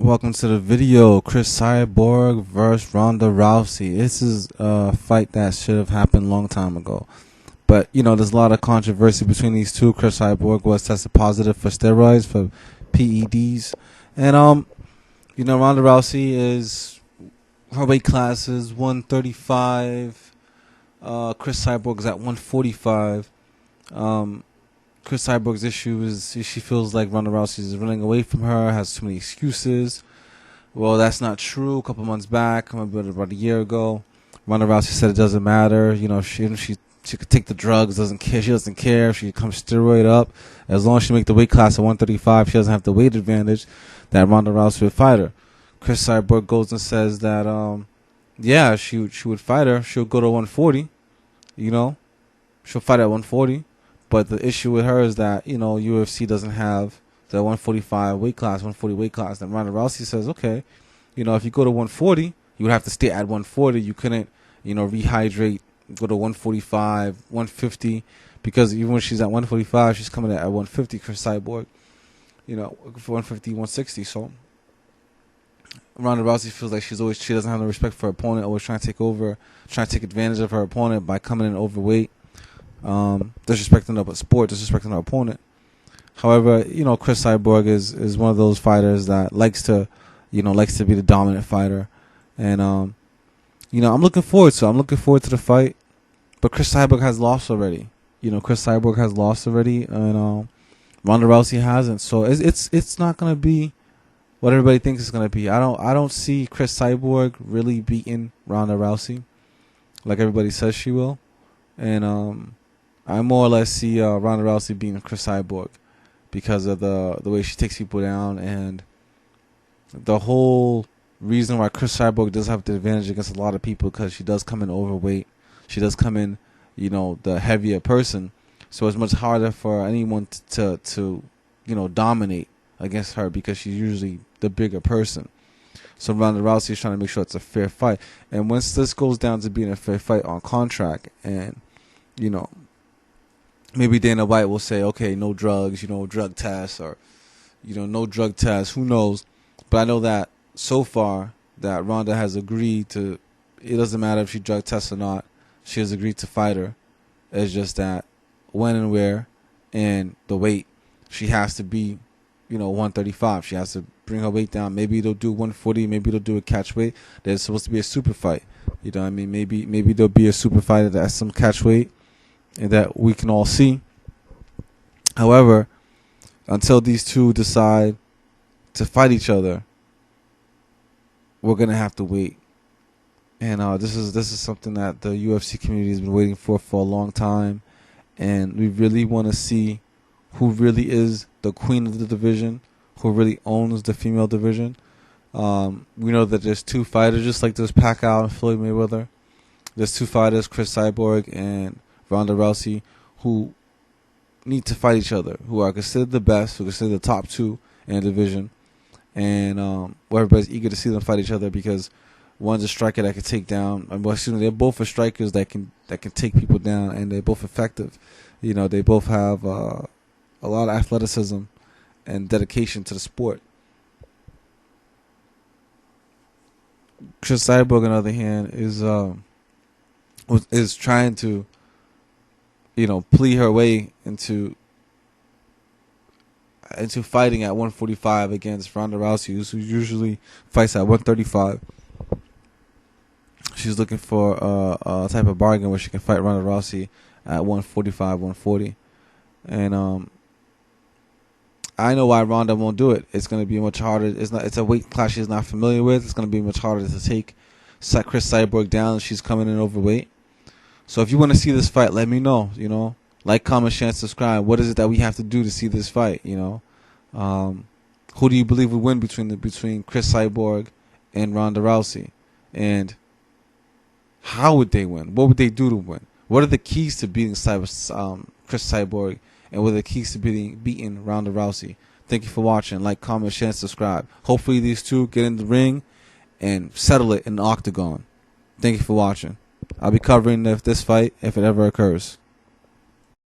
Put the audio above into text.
Welcome to the video. Cris Cyborg versus Ronda Rousey. This is a fight that should have happened a long time ago. But, there's a lot of controversy between these two. Cris Cyborg was tested positive for steroids, for PEDs. And, Ronda Rousey her weight class is 135. Cris Cyborg is at 145. Cris Cyborg's issue is she feels like Ronda Rousey is running away from her, has too many excuses. Well, that's not true. A couple months back, about a year ago, Ronda Rousey said it doesn't matter. She could take the drugs, doesn't care. She doesn't care if she comes steroid up. As long as she make the weight class at 135, she doesn't have the weight advantage that Ronda Rousey would fight her. Cris Cyborg goes and says that, she would fight her. She'll go to 140. She'll fight at 140. But the issue with her is that, UFC doesn't have the 145 weight class, 140 weight class. And Ronda Rousey says, okay, if you go to 140, you would have to stay at 140. You couldn't, rehydrate, go to 145, 150. Because even when she's at 145, she's coming at 150, Cris Cyborg, for 150, 160. So Ronda Rousey feels like she doesn't have no respect for her opponent, always trying to take advantage of her opponent by coming in overweight. Disrespecting the sport, disrespecting her opponent. However, Cris Cyborg is one of those fighters that likes to be the dominant fighter, and I'm looking forward to the fight. But Cris Cyborg has lost already. Cris Cyborg has lost already, and Ronda Rousey hasn't. So it's not gonna be what everybody thinks it's gonna be. I don't see Cris Cyborg really beating Ronda Rousey like everybody says she will, and I more or less see Ronda Rousey beating Cris Cyborg because of the way she takes people down, and the whole reason why Cris Cyborg does have the advantage against a lot of people, because she does come in overweight. She does come in, the heavier person. So it's much harder for anyone to dominate against her, because she's usually the bigger person. So Ronda Rousey is trying to make sure it's a fair fight. And once this goes down to being a fair fight on contract, and, maybe Dana White will say, okay, no drugs, drug tests, or, no drug tests. Who knows? But I know that so far that Ronda has agreed to, it doesn't matter if she drug tests or not, she has agreed to fight her. It's just that when and where and the weight, she has to be, 135. She has to bring her weight down. Maybe they'll do 140. Maybe they'll do a catch weight. There's supposed to be a super fight. You know what I mean? Maybe there'll be a super fight at some catch weight and that we can all see. However, until these two decide to fight each other, we're gonna have to wait. And this is something that the UFC community has been waiting for a long time, and we really want to see who really is the queen of the division, who really owns the female division. We know that there's two fighters, just like there's Pacquiao and Floyd Mayweather. There's two fighters, Cris Cyborg and Ronda Rousey, who need to fight each other, who are considered the best, who are considered the top two in the division, and everybody's eager to see them fight each other, because one's a striker that can take down. They're both strikers that can take people down, and they're both effective. They both have a lot of athleticism and dedication to the sport. Cris Cyborg, on the other hand, is trying to plea her way into fighting at 145 against Ronda Rousey, who usually fights at 135. She's looking for a type of bargain where she can fight Ronda Rousey at 145, 140. And I know why Ronda won't do it. It's going to be much harder. It's a weight class she's not familiar with. It's going to be much harder to take Cris Cyborg down. She's coming in overweight. So if you want to see this fight, let me know. Like, comment, share, and subscribe. What is it that we have to do to see this fight? Who do you believe would win between Cris Cyborg and Ronda Rousey? And how would they win? What would they do to win? What are the keys to beating Cris Cyborg? And what are the keys to beating Ronda Rousey? Thank you for watching. Like, comment, share, and subscribe. Hopefully these two get in the ring and settle it in the octagon. Thank you for watching. I'll be covering this fight if it ever occurs.